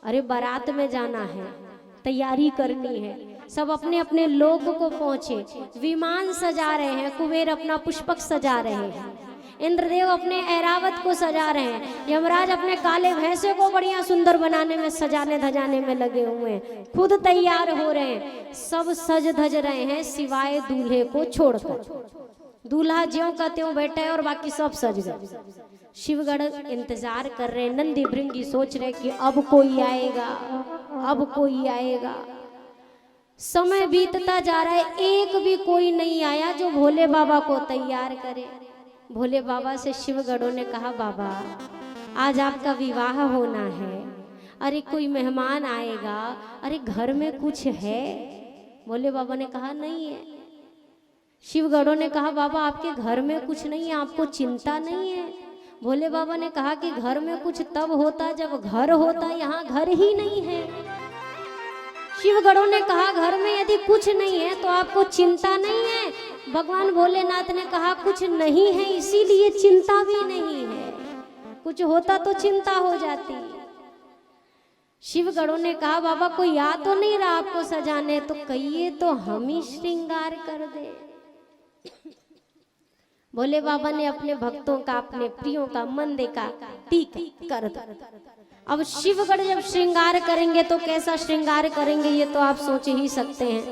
अरे बारात में जाना है, तैयारी करनी है, सब अपने अपने लोग को पहुंचे, विमान सजा रहे हैं, कुबेर अपना पुष्पक सजा रहे हैं, इंद्रदेव अपने ऐरावत को सजा रहे हैं, यमराज अपने काले भैंसे को बढ़िया सुंदर बनाने में सजाने धजाने में लगे हुए हैं, खुद तैयार हो रहे हैं, सब सज धज रहे हैं सिवाय दूल्हे को छोड़कर। दूल्हा ज्यों का त्यों बैठा है और बाकी सब सज गए। शिवगढ़ इंतजार कर रहे हैं, नंदी भृंगी सोच रहे कि अब कोई आएगा, अब कोई आएगा। समय बीतता जा रहा है, एक भी कोई नहीं आया जो भोले बाबा को तैयार करे। भोले बाबा से शिवगढ़ों ने कहा, बाबा आज आपका विवाह होना है, अरे कोई मेहमान आएगा, अरे घर में कुछ है? भोले बाबा ने कहा नहीं है। शिवगढ़ों ने कहा, बाबा आपके घर में कुछ नहीं है, आपको चिंता नहीं है? भोले बाबा ने कहा कि घर में कुछ तब होता जब घर होता, यहाँ घर ही नहीं है। शिवगढ़ों ने कहा, घर में यदि कुछ नहीं है तो आपको चिंता नहीं है? भगवान भोलेनाथ ने कहा, कुछ नहीं है इसीलिए चिंता भी नहीं है, कुछ होता तो चिंता हो जाती। शिवगढ़ों ने कहा, बाबा कोई आ तो नहीं रहा आपको सजाने, तो कहिए तो हम ही श्रृंगार कर दे। भोले बाबा ने अपने भक्तों का, अपने प्रियों का मन देखा, ठीक कर दो। अब शिवगढ़ जब श्रृंगार करेंगे तो कैसा श्रृंगार करेंगे ये तो आप सोच ही सकते हैं।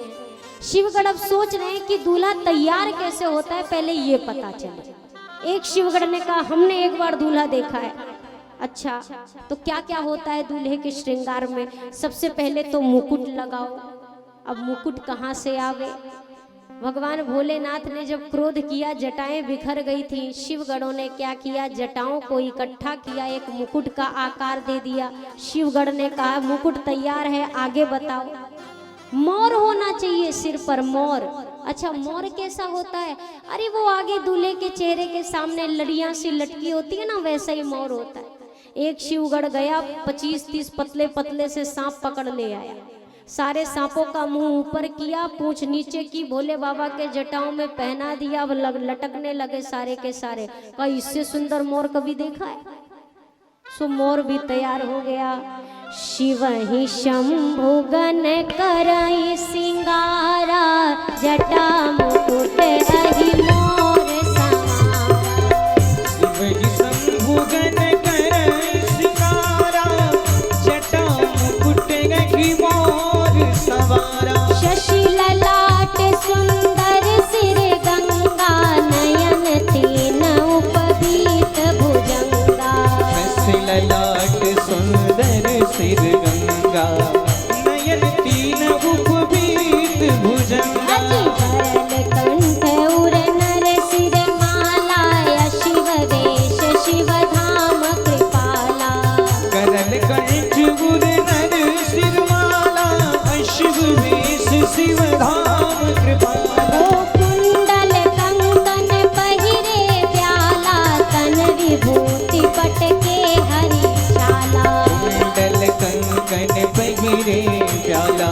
शिवगढ़ अब सोच रहे हैं कि दूल्हा तैयार कैसे होता है, पहले ये पता चले। एक शिवगढ़ ने कहा, हमने एक बार दूल्हा देखा है। अच्छा, तो क्या क्या होता है दूल्हे के श्रृंगार में? सबसे पहले तो मुकुट लगाओ। अब मुकुट कहाँ से आवे? भगवान भोलेनाथ ने जब क्रोध किया, जटाएं बिखर गई थी। शिवगढ़ों ने क्या किया, जटाओं को इकट्ठा किया, एक मुकुट का आकार दे दिया। शिवगढ़ ने कहा, मुकुट तैयार है, आगे बताओ। मोर होना चाहिए सिर पर, मोर। अच्छा, मोर कैसा होता है? अरे वो आगे दूल्हे के चेहरे के सामने लड़ियां सी लटकी होती है ना, वैसा ही मोर होता है। एक शिवगढ़ गया, 25-30 पतले पतले से सांप पकड़ ले आया। सारे सांपों का मुंह ऊपर किया, पूंछ नीचे की, भोले बाबा के जटाओं में पहना दिया। अब लटकने लगे सारे के सारे। कहा, इससे सुंदर मोर कभी देखा है? सो मोर भी तैयार हो गया। शिव ही शंभु गण करई सिंगारा, जटा मुकुट रही मोर सवारा। शिव ही शंभु गण करई सिंगारा, जटा मुकुट रही मोर सवारा। शशि ललाट सुंदर सिर गंगा, नयन तीन उपबीत भुजंगा। शशि ललाट सुंदर सिर गंगा, नयन तीन उपबीत भुजंगा। भरल कंठ उर नर सिर माला, शिव वेश शिव धाम कृपाला। करल कंठ उर नर सिर माला, शिव वेश शिव धाम कृपाला। ओ कुंडल कंकन पहिरे प्याला, तन विभूति पटके हरि छाला। कुंडल कंकन पहिरे प्याला,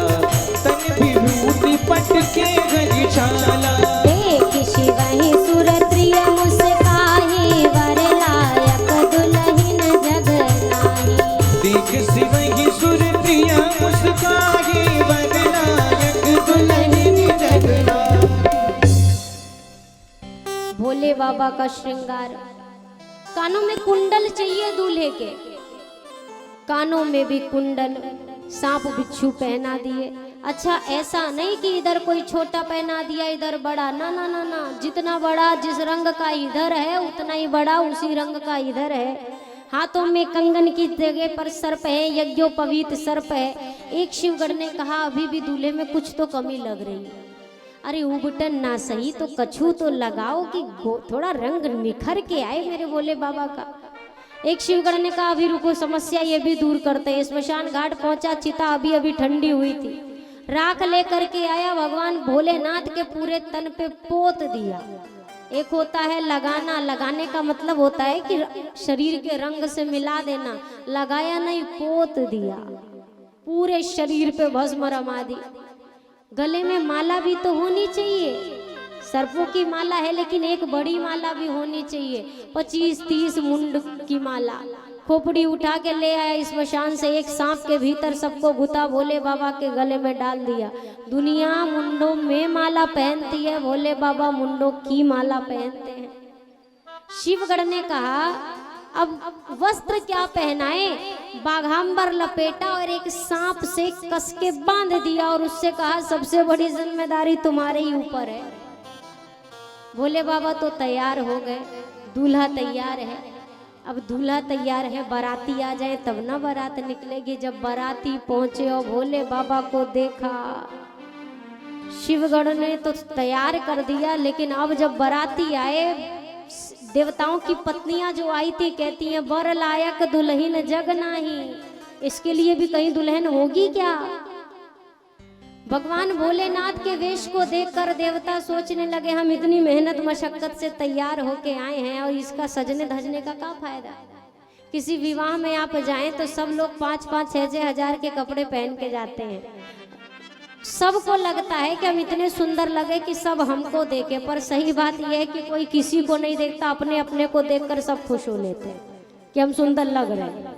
तन विभूति पटके हरि छाला। देख शिव ही सुर प्रिय मुस्काहि, वर लायक दुल्हन जग नाहि। देख शिव ही सुर प्रिय मुस्काहि, वर लायक दुल्हन जग नाहि। भोले बाबा का श्रृंगार। कानों में कुंडल चाहिए दूल्हे के, कानों में भी कुंडल, सांप बिच्छू पहना दिए। अच्छा, ऐसा नहीं कि इधर कोई छोटा पहना दिया इधर बड़ा, ना ना ना ना, जितना बड़ा जिस रंग का इधर है उतना ही बड़ा उसी रंग का इधर है। हाथों में कंगन की जगह पर सर्प है, यज्ञोपवीत सर्प है। एक शिवगढ़ ने कहा, अभी भी दूल्हे में कुछ तो कमी लग रही है। अरे उबटन ना सही तो कछू तो लगाओ कि थोड़ा रंग निखर के आए मेरे भोले बाबा का। एक शिवगढ़ ने कहा, अभी रुको, समस्या ये भी दूर करते हैं। स्मशान घाट पहुंचा, चिता अभी अभी ठंडी हुई थी, राख लेकर के आया, भगवान भोलेनाथ के पूरे तन पे पोत दिया। एक होता है लगाना, लगाने का मतलब होता है कि शरीर के रंग से मिला देना, लगाया नहीं, पोत दिया, पूरे शरीर पे भस्म रमा दी। गले में माला भी तो होनी चाहिए, सर्पों की माला है लेकिन एक बड़ी माला भी होनी चाहिए, 25-30 मुंड की माला, खोपड़ी उठा के ले आया स्मशान से, एक सांप के भीतर सबको घुता भोले बाबा के गले में डाल दिया। दुनिया मुंडों में माला पहनती है, भोले बाबा मुंडों की माला पहनते हैं। शिवगढ़ ने कहा अब वस्त्र क्या पहनाए, बाघांबर लपेटा और एक सांप से कस के बांध दिया और उससे कहा सबसे बड़ी जिम्मेदारी तुम्हारे ही ऊपर है। भोले बाबा तो तैयार हो गए, दूल्हा तैयार है। अब दूल्हा तैयार है, बाराती आ जाए तब ना बारात निकलेगी। जब बाराती पहुंचे और भोले बाबा को देखा, शिवगढ़ ने तो तैयार कर दिया, लेकिन अब जब बाराती आए, देवताओं की पत्नियां जो आई थी कहती हैं बर लायक दुल्हन जग नाही, इसके लिए भी कहीं दुल्हन होगी क्या। भगवान भोलेनाथ के वेश को देखकर देवता सोचने लगे हम इतनी मेहनत मशक्कत से तैयार होके आए हैं और इसका सजने धजने का क्या फायदा। किसी विवाह में आप जाएं तो सब लोग 5-5, 6-6 हजार के कपड़े पहन के जाते हैं। सबको लगता है कि हम इतने सुंदर लगे कि सब हमको देखे, पर सही बात यह है कि कोई किसी को नहीं देखता, अपने अपने को देखकर सब खुश हो लेते हैं कि हम सुंदर लग रहे हैं।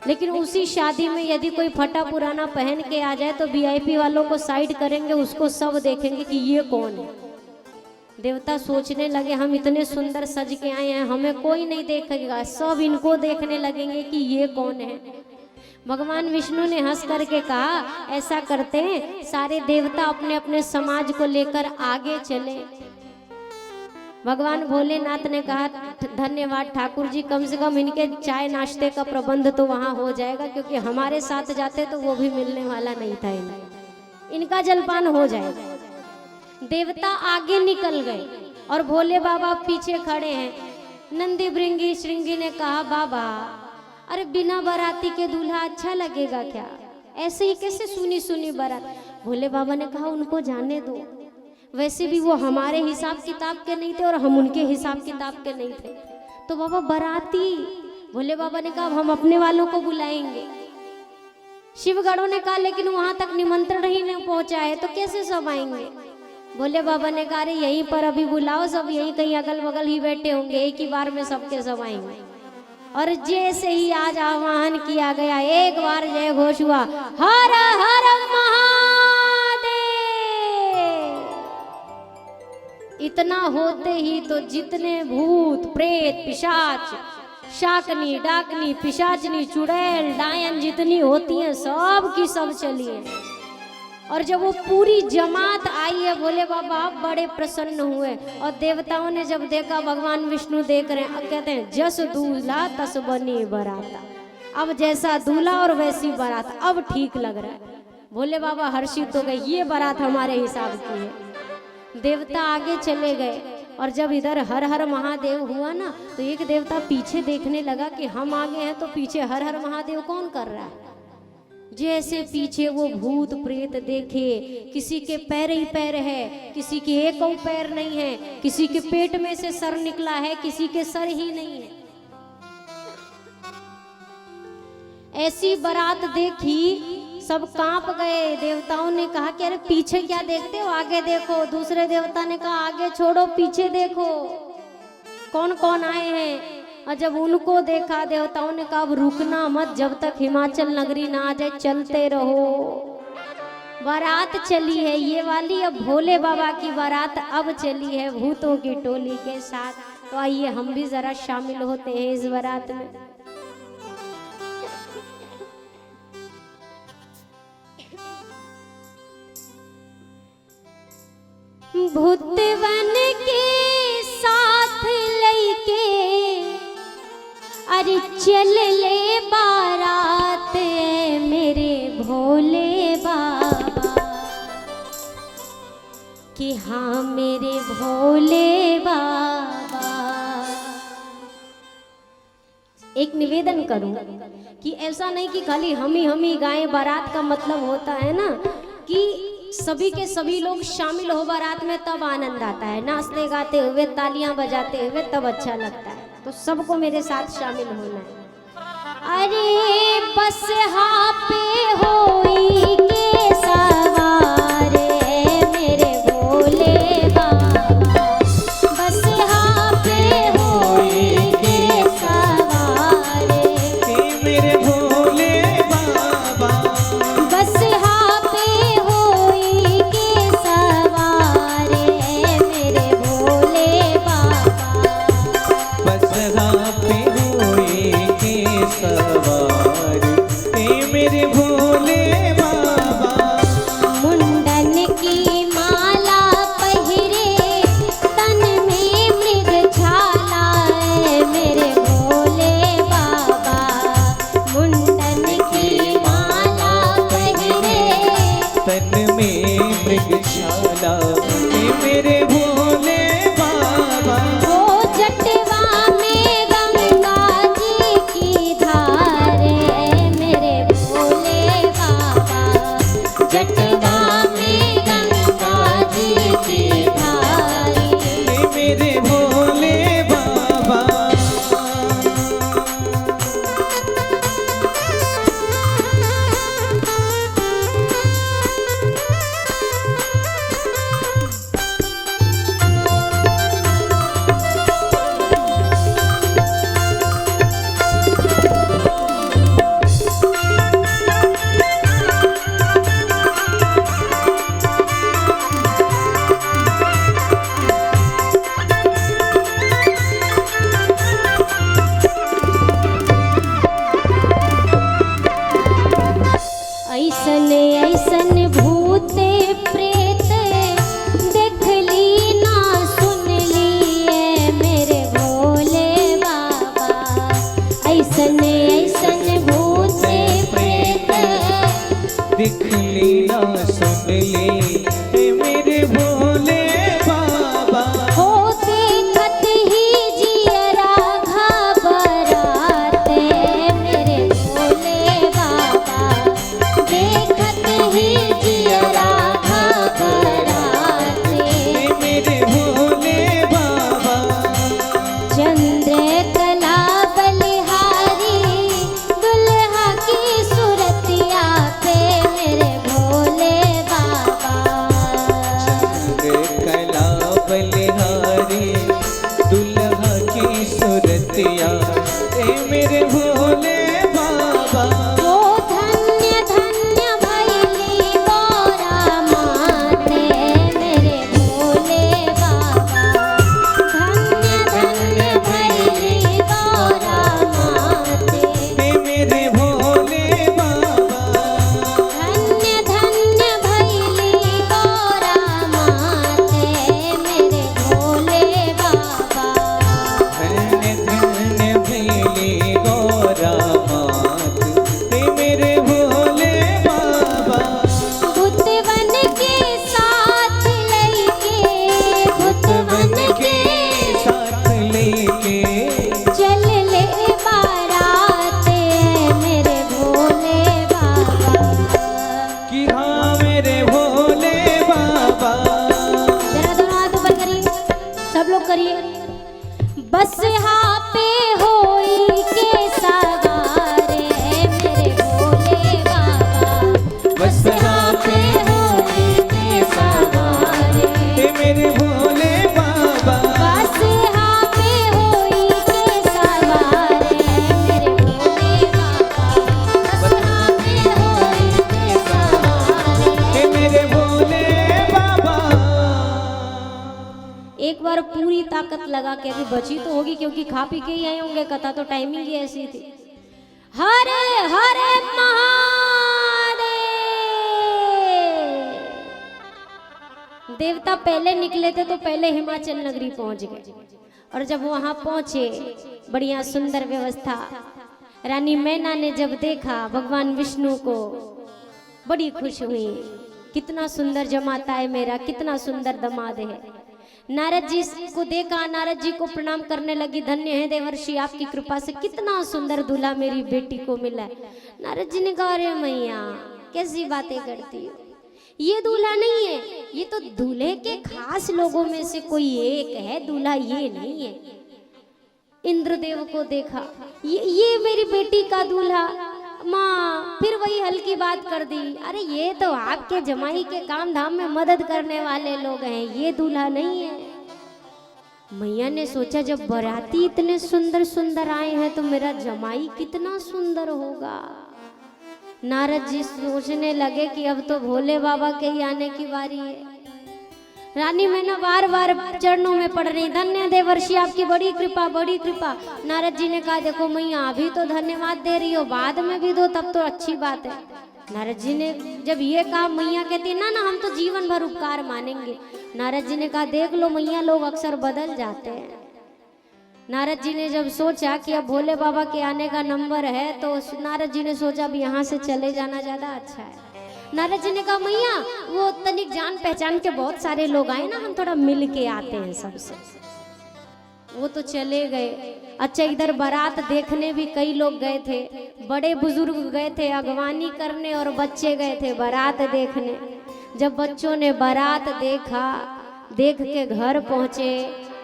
लेकिन उसी शादी में यदि कोई फटा पुराना पहन के आ जाए तो वीआईपी वालों को साइड करेंगे, उसको सब देखेंगे कि ये कौन है। देवता सोचने लगे हम इतने सुंदर सज के आए हैं, हमें कोई नहीं देखेगा, सब इनको देखने लगेंगे कि ये कौन है। भगवान विष्णु ने हंस करके कहा ऐसा करते हैं, सारे देवता अपने अपने समाज को लेकर आगे चले। भगवान भोलेनाथ ने कहा धन्यवाद ठाकुर जी, कम से कम इनके चाय नाश्ते का प्रबंध तो वहाँ हो जाएगा, क्योंकि हमारे साथ जाते तो वो भी मिलने वाला नहीं था इनका जलपान हो जाएगा। देवता आगे निकल गए और भोले बाबा पीछे खड़े हैं। नंदी भृंगी श्रृंगी ने कहा बाबा अरे बिना बाराती के दूल्हा अच्छा लगेगा क्या, ऐसे ही कैसे सुनी सुनी बारात। भोले बाबा ने कहा उनको जाने दो, वैसे भी वो हमारे हिसाब किताब के नहीं थे और हम उनके हिसाब किताब के नहीं थे, तो बाबा बाराती। भोले बाबा ने कहा हम अपने वालों को बुलाएंगे। शिवगढ़ों ने कहा लेकिन वहां तक निमंत्रण ही नहीं पहुंचा है तो कैसे सब आएंगे। भोले बाबा ने कहा यहीं पर अभी बुलाओ, सब यहीं कहीं अगल बगल ही बैठे होंगे, एक ही बार में सबके सब आएंगे। और जैसे ही आज आह्वान किया गया, एक बार जय घोष हुआ, हर हर महादेव। इतना होते ही तो जितने भूत प्रेत पिशाच शाकनी डाकनी पिशाचनी चुड़ैल डायन जितनी होती हैं सब की सब चली है। और जब वो पूरी जमात आई है भोले बाबा बड़े प्रसन्न हुए। और देवताओं ने जब देखा भगवान विष्णु देख रहे हैं, अब कहते हैं जस दूल्हा तस बनी बराता, अब जैसा दूल्हा और वैसी बारात अब ठीक लग रहा है। भोले बाबा हर्षित हो गए, ये बारात हमारे हिसाब की है। देवता आगे चले गए और जब इधर हर हर महादेव हुआ ना तो एक देवता पीछे देखने लगा कि हम आगे हैं तो पीछे हर हर महादेव कौन कर रहा है। जैसे पीछे वो भूत प्रेत देखे, किसी के पैर ही पैर है, किसी के एक और पैर नहीं है, किसी के पेट में से सर निकला है, किसी के सर ही नहीं है। ऐसी बारात देखी सब कांप गए। देवताओं ने कहा कि अरे पीछे क्या देखते हो, आगे देखो। दूसरे देवता ने कहा आगे छोड़ो पीछे देखो कौन कौन आए हैं। और जब उनको देखा देवताओं ने कहा अब रुकना मत, जब तक हिमाचल नगरी ना आ जाए चलते रहो। बारात चली है ये वाली, अब भोले बाबा की बारात अब चली है भूतों की टोली के साथ। तो आइए हम भी जरा शामिल होते हैं इस बारात में। भूत बन के साथ लेके अरे चल ले बारात मेरे भोले बाबा, कि हाँ मेरे भोले बाबा। एक निवेदन करूं कि ऐसा नहीं कि खाली हम ही गाएं। बारात का मतलब होता है ना कि सभी के सभी लोग शामिल हो बारात में, तब आनंद आता है। नाचते गाते हुए तालियां बजाते हुए तब अच्छा लगता है। तो सबको मेरे साथ शामिल होना है। अरे बस हाँ पे होई के सवार मेरे भोले बाबा, बस हाँ पे होई के सवार मेरे भोले बाबा। मुंडन की माला पहिरे तन में मृग छाला मेरे भोले बाबा। मुंडन की माला पहिरे तन में मृगशाला मेरे भोले बाबा। वो जटवा में गंगा जी की धारे मेरे भोले बाबा। जटवा में गंगा जी की धारे मेरे भोले बाबा। ऐसन ऐसन भूते प्रेत देख ली ना सुन लिए मेरे भोले बाबा। ऐसन ऐसन भूते प्रेत दिख लीला सुन ले मेरे भोले बाबा। हो देखत ही जियरा घबराते मेरे भोले बाबा। देखत ही जियरा घबराते मेरे भोले बाबा। चंद्र कला बलिहारी दुल्हा की सूरतिया पे मेरे भोले बाबा। कला बलिहारी दुल्हा की सूरतिया मेरे भोले बाबा। वो धन्य धन्य भैली मोरा माते मेरे भोले बाबा। धन्य धन्य भैली मोरा माते मेरे भोले बाबा। धन्य धन्य भैली मोरा माते मेरे भोले बाबा। धन्य धन्य भैली गौरा मात मेरे भोले बाबा। भूतवन के साथ लेके भूतवन के साथ लेके चल ले बाराते मेरे भोले बाबा। कि हाँ मेरे भोले बाबा। जरा दोनों हाथ ऊपर करिए, सब लोग करिए। बस यहाँ पे होई के सवारे मेरे भोले बाबा। बस यहाँ पे होई के सवारे मेरे भोले बाबा। बस यहाँ पे होई के सवारे मेरे भोले बाबा। बस यहाँ पे होई के सवारे मेरे भोले बाबा। एक बार पूरी ताकत लगा के अभी बची तो होगी क्योंकि खा पी के ही आए होंगे। कथा तो टाइमिंग ही ऐसी थी। हरे हरे महादेव। देवता पहले निकले थे तो पहले हिमाचल नगरी पहुंच गए और जब वहां पहुंचे बढ़िया सुंदर व्यवस्था। रानी मैना ने जब देखा भगवान विष्णु को बड़ी खुश हुई। कितना सुंदर जमाता है मेरा, कितना सुंदर दामाद है। नारद जी को देखा, नारद जी को प्रणाम करने लगी। धन्य है देवर्षि, आपकी कृपा से कितना सुंदर दूल्हा मेरी बेटी को मिला है। नारद जी ने कहा अरे मैया कैसी बातें करती हो, ये दूल्हा नहीं है, ये तो दूल्हे के खास लोगों में से कोई एक है, दूल्हा ये नहीं है। इंद्रदेव को देखा, ये मेरी बेटी का दूल्हा। माँ फिर वही हल्की बात कर दी, अरे ये तो आपके जमाई के काम धाम में मदद करने वाले लोग हैं, ये दूल्हा नहीं है। मैया ने सोचा जब बाराती इतने सुंदर सुंदर आए हैं तो मेरा जमाई कितना सुंदर होगा। नारद जी सोचने लगे कि अब तो भोले बाबा के ही आने की बारी है। रानी मैंने बार बार चरणों में पढ़ रही, धन्य देवर्षि आपकी बड़ी कृपा बड़ी कृपा। नारद जी ने कहा देखो मैया अभी तो धन्यवाद दे रही हो, बाद में भी दो तब तो अच्छी बात है। नारद जी ने जब ये कहा, मैया कहती ना ना हम तो जीवन भर उपकार मानेंगे। नारद जी ने कहा देख लो मैया लोग अक्सर बदल जाते हैं। नारद जी ने जब सोचा कि अब भोले बाबा के आने का नंबर है तो नारद जी ने सोचा अब यहाँ से चले जाना ज्यादा अच्छा है। नारद जी ने कहा मैया वो तनिक जान पहचान के बहुत सारे लोग आए ना, हम थोड़ा मिल के आते हैं सबसे। वो तो चले गए। अच्छा इधर बारात देखने भी कई लोग गए थे, बड़े बुजुर्ग गए थे अगवानी करने और बच्चे गए थे बारात देखने। जब बच्चों ने बारात देखा, देख के घर पहुंचे,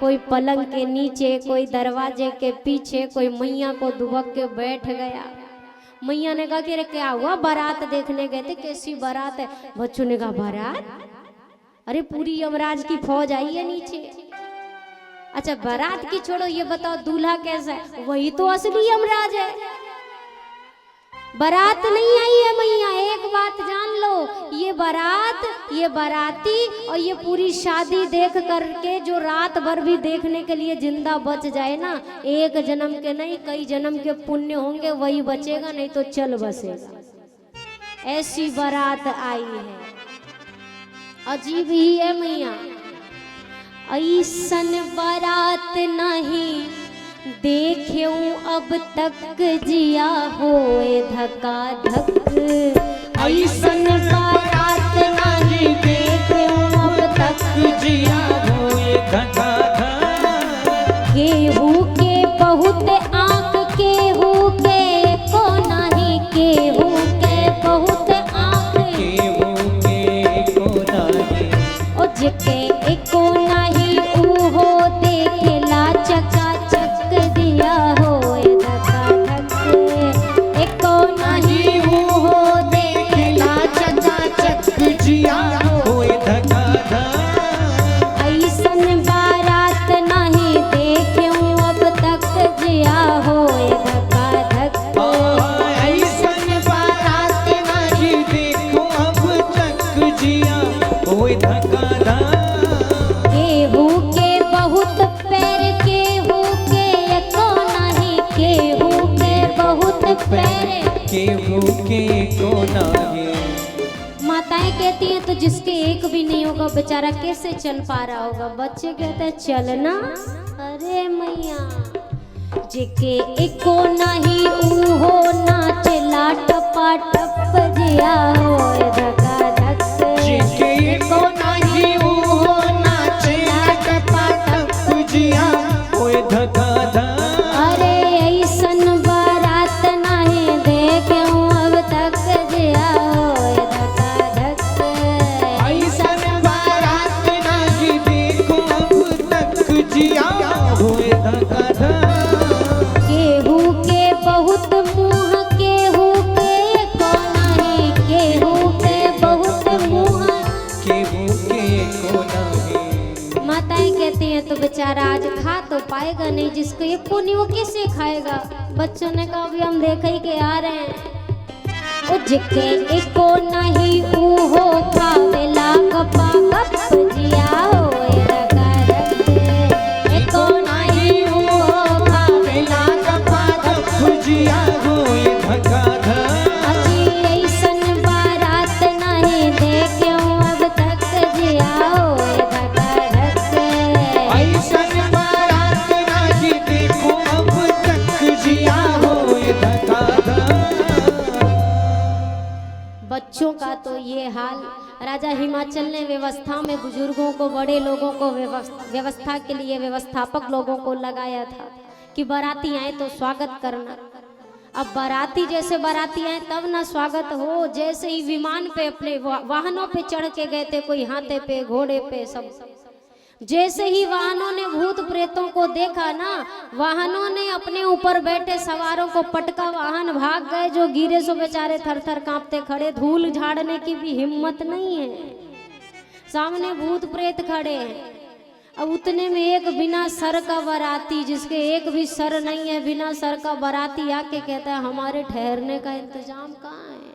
कोई पलंग के नीचे, कोई दरवाजे के पीछे, कोई मैया को दुबक के बैठ गया। मैया ने कहा कि अरे क्या हुआ, बारात देखने गए थे, कैसी बारात है? बच्चों ने कहा बारात, अरे पूरी यमराज की फौज आई है नीचे। अच्छा बारात की छोड़ो, ये बताओ दूल्हा कैसा है? वही तो असली यमराज है। बारात नहीं आई है मैया, एक बात जान लो, ये बारात, ये बाराती और ये पूरी शादी देख करके जो रात भर भी देखने के लिए जिंदा बच जाए ना, एक जन्म के नहीं कई जन्म के पुण्य होंगे, वही बचेगा, नहीं तो चल बसेगा। ऐसी बारात आई है, अजीब ही है मैया। ऐसन बारात नहीं देख्यूं अब तक जिया होए धक्का धक। ऐसन बारात नहीं देख्यूं अब तक जिया होए धका धक। केहू के बहुत आंख, केहू के को नहीं, केहू के बहुत आंख, केहू के को नाही, ओ जिके एको नहीं ऊहो देखेला चकाचक दिया होए धका धक। एको नहीं ऊहो देखेला चकाचक जिया होए धका धक। ऐसन बारात नहीं देख्यूं अब तक जिया होए धका धक। ऐसन बारात नहीं देखो अब तक जिया होए धका धक। केहू के बहुत पैर, केहू के एको नहीं, केहू के बहुत पैर। केहू के को नाही, माताएं कहती हैं तो जिसके एक भी नहीं होगा बेचारा कैसे चल पा रहा होगा? बच्चे कहते हैं चलना, अरे मैया जिके एको नहीं ऊहो नाचला टपा टप जिया होए धका धक। जिके को नाही वो नाचे टपा टप जिया होए धका धक। अरे ऐसन बारात नहीं देख्यूं अब तक जिया होए धका धक। ऐसन बारात नहीं देखो अब तक जिया होए धका धक। केहू के बहुत मुँह, केहू के को नहीं, केहू के बहुत मुँह। केहू के को नाही, माताएं कहती हैं तो बेचारा आज खा तो पाएगा नहीं, जिसको ये पुण्य वो कैसे खाएगा? बच्चों ने कहा अभी हम देख ही के आ रहे हैं। ओ जिके एको नहीं ऊहो खावेला कपा कप जिया होए धका धक। एको नहीं ऊहो खावेला कपा कप जिया होए धका धक। अजी ऐसन बारात नहीं देख्यूं अब तक जिया होए धका धक। ऐसन बारात नहीं देखो अब तक जिया होए धका धक। बच्चों का तो ये हाल। राजा हिमाचल ने व्यवस्था में बुजुर्गों को, बड़े लोगों को व्यवस्था के लिए व्यवस्थापक लोगों को लगाया था कि बाराती आए तो स्वागत करना। अब बाराती जैसे बाराती आए तब ना स्वागत हो, जैसे ही विमान पे अपने वाहनों पे चढ़ के गए थे, कोई हाथे पे घोड़े पे सब, जैसे ही वाहनों ने भूत प्रेतों को देखा ना, वाहनों ने अपने ऊपर बैठे सवारों को पटका, वाहन भाग गए। जो गिरे सो बेचारे थर थर कांपते खड़े, धूल झाड़ने की भी हिम्मत नहीं है, सामने भूत प्रेत खड़े हैं। अब उतने में एक बिना सर का बाराती, जिसके एक भी सर नहीं है, बिना सर का बाराती आके कहता है हमारे ठहरने का इंतजाम कहाँ है?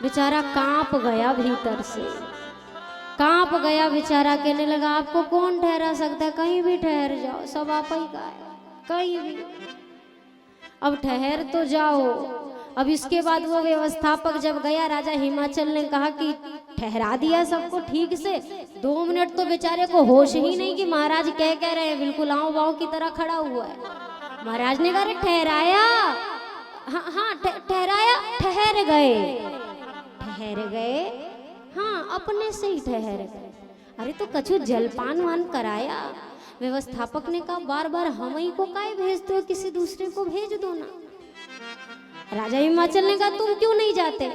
बेचारा कांप गया भीतर से। कांप गया बेचारा, कहने लगा आपको कौन ठहरा सकता है, कहीं भी ठहर जाओ, सब आप ही का है, कहीं भी। अब ठहर तो जाओ। अब इसके बाद वो व्यवस्थापक जब गया, राजा हिमाचल ने कहा कि ठहरा दिया सबको ठीक से, 2 मिनट तो बेचारे को होश ही नहीं कि महाराज कह रहे हैं, बिल्कुल आओ बाओ की तरह खड़ा हुआ है। महाराज ने कहा ठहराया, हाँ ठहराया, ठहर गए, हाँ अपने से ही ठहर गए। अरे तो कछु जलपान वान कराया। व्यवस्थापक ने कहा बार बार हम ही को काहे भेजते हो, किसी दूसरे को भेज दो ना। राजा हिमाचल ने कहा तुम क्यों नहीं जाते।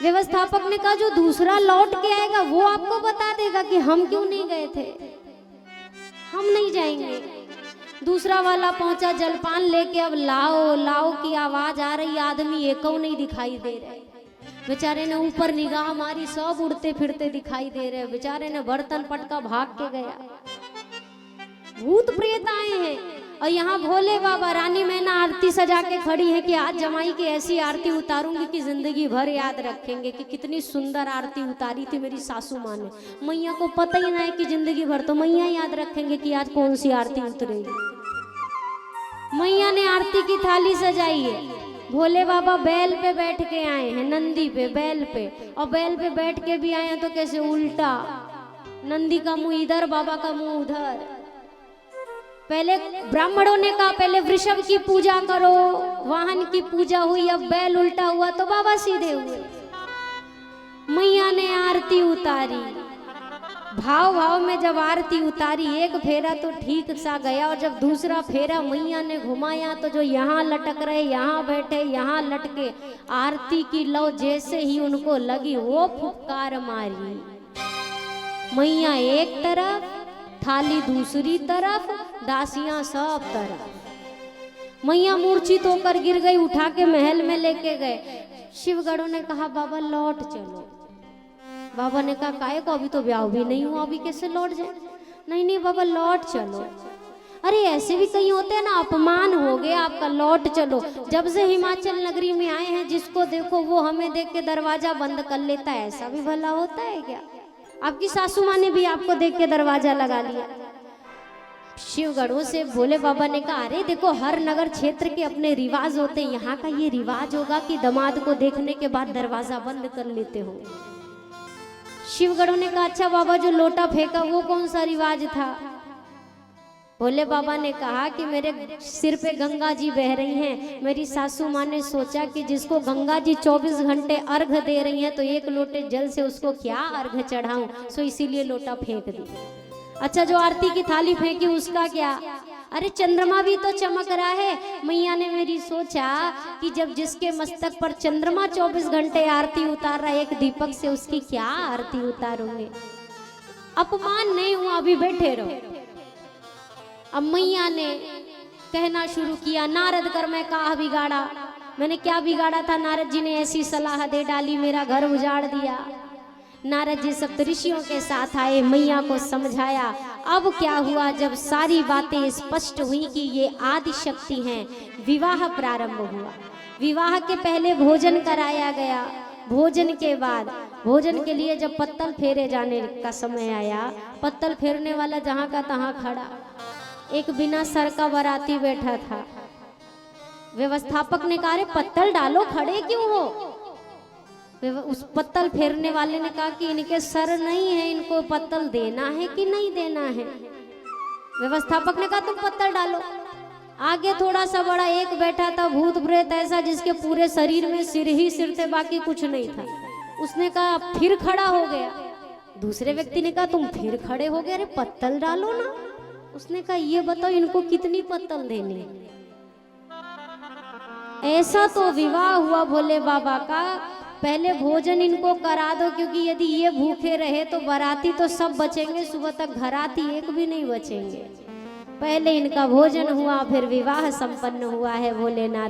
व्यवस्थापक ने कहा जो दूसरा लौट के आएगा वो आपको बता देगा कि हम क्यों नहीं गए थे, हम नहीं जाएंगे। दूसरा वाला पहुंचा जलपान लेके, अब लाओ लाओ की आवाज आ रही, आदमी एको नहीं दिखाई दे रहे। बेचारे ने ऊपर निगाह मारी, सब उड़ते फिरते दिखाई दे रहे। बेचारे ने बर्तन पटका, भाग के गया। भूत प्रेत आए हैं और यहाँ भोले बाबा, रानी मैना आरती सजा के खड़ी है कि आज जमाई की ऐसी आरती उतारूंगी कि जिंदगी भर याद रखेंगे कि कितनी सुंदर आरती उतारी थी मेरी सासू माँ ने। मैया को पता ही ना है कि जिंदगी भर तो मैया याद रखेंगे कि आज कौन सी आरती उतरेगी। मैया ने आरती की थाली सजाई है। भोले बाबा बैल पे बैठ के आए हैं, नंदी पे, बैल पे, और बैल पे बैठ के भी आए हैं तो कैसे उल्टा, नंदी का मुंह इधर, बाबा का मुंह उधर। पहले ब्राह्मणों ने कहा पहले वृषभ की पूजा करो, वाहन की पूजा हुई, अब बैल उल्टा हुआ तो बाबा सीधे हुए। मैया ने आरती उतारी, भाव भाव में जब आरती उतारी, एक फेरा तो ठीक सा गया, और जब दूसरा फेरा मैया ने घुमाया तो जो यहाँ लटक रहे, यहाँ बैठे, यहाँ लटके, आरती की लौ जैसे ही उनको लगी वो फुफकार मारी। मैया एक तरफ, थाली दूसरी तरफ, दासियां सब तरफ। मैया मूर्छित होकर गिर गई, उठा के महल में लेके गए। शिवगढ़ों ने कहा बाबा लौट चलो। बाबा ने कहा काहे को, अभी तो ब्याह भी नहीं हुआ, अभी कैसे लौट जाए। नहीं बाबा लौट चलो। अरे ऐसे भी कहीं होते हैं ना, अपमान हो गया आपका, लौट चलो। जब से हिमाचल नगरी में आए हैं, जिसको देखो वो हमें देख के दरवाजा बंद कर लेता है, ऐसा भी भला होता है क्या। आपकी सासू माँ ने भी आपको देख के दरवाजा लगा लिया। शिवगढ़ों से भोले बाबा ने कहा अरे देखो हर नगर क्षेत्र के अपने रिवाज होते हैं, यहाँ का ये रिवाज होगा कि दामाद को देखने के बाद दरवाजा बंद कर लेते हो। शिवगढ़ों ने कहा अच्छा बाबा जो लोटा फेंका वो कौन सा रिवाज था। भोले बाबा ने कहा कि मेरे सिर पे गंगा जी बह रही हैं, मेरी सासू माँ ने सोचा कि जिसको गंगा जी 24 घंटे अर्घ दे रही हैं तो एक लोटे जल से उसको क्या अर्घ चढ़ाऊं, सो इसीलिए लोटा फेंक दी। अच्छा जो आरती की थाली फेंकी उसका क्या, अरे चंद्रमा भी तो चमक रहा है। मैया ने मेरी सोचा कि जब जिसके मस्तक पर चंद्रमा 24 घंटे आरती उतार रहा है, एक दीपक से उसकी क्या आरती उतारूंगे। अपमान नहीं हुआ, अभी बैठे रहो। अब मैया ने कहना शुरू किया नारद कर मैं कहा बिगाड़ा, मैंने क्या बिगाड़ा था। नारद जी ने ऐसी सलाह दे डाली, मेरा घर उजाड़ दिया। नारद जी सप्तऋषियों के साथ आए, मैया को समझाया। अब क्या हुआ, जब सारी बातें स्पष्ट हुई कि ये आदि शक्ति हैं, विवाह प्रारंभ हुआ। विवाह के पहले भोजन कराया गया। भोजन के बाद, भोजन के लिए जब पत्तल फेरे जाने का समय आया, पत्तल फेरने वाला जहाँ का तहाँ खड़ा, एक बिना सर का बाराती बैठा था। व्यवस्थापक ने कहा पत्तल डालो, खड़े क्यों हो। उस पत्तल फेरने वाले ने कहा कि इनके सर नहीं है, इनको पत्तल देना है कि नहीं देना है। व्यवस्थापक ने कहा तुम पत्तल डालो। आगे थोड़ा सा बड़ा एक बैठा था, भूत प्रेत ऐसा जिसके पूरे शरीर में सिर ही सिर थे, बाकी कुछ नहीं था। उसने कहा फिर खड़ा हो गया। दूसरे व्यक्ति ने कहा तुम फिर खड़े हो गए, अरे पत्तल डालो ना। उसने कहा ये बताओ इनको कितनी पत्तल देनी। ऐसा तो विवाह हुआ भोले बाबा का। पहले भोजन इनको करा दो, क्योंकि यदि ये भूखे रहे तो बाराती तो सब बचेंगे, सुबह तक घराती एक भी नहीं बचेंगे। पहले इनका भोजन हुआ, फिर विवाह संपन्न हुआ है भोलेनाथ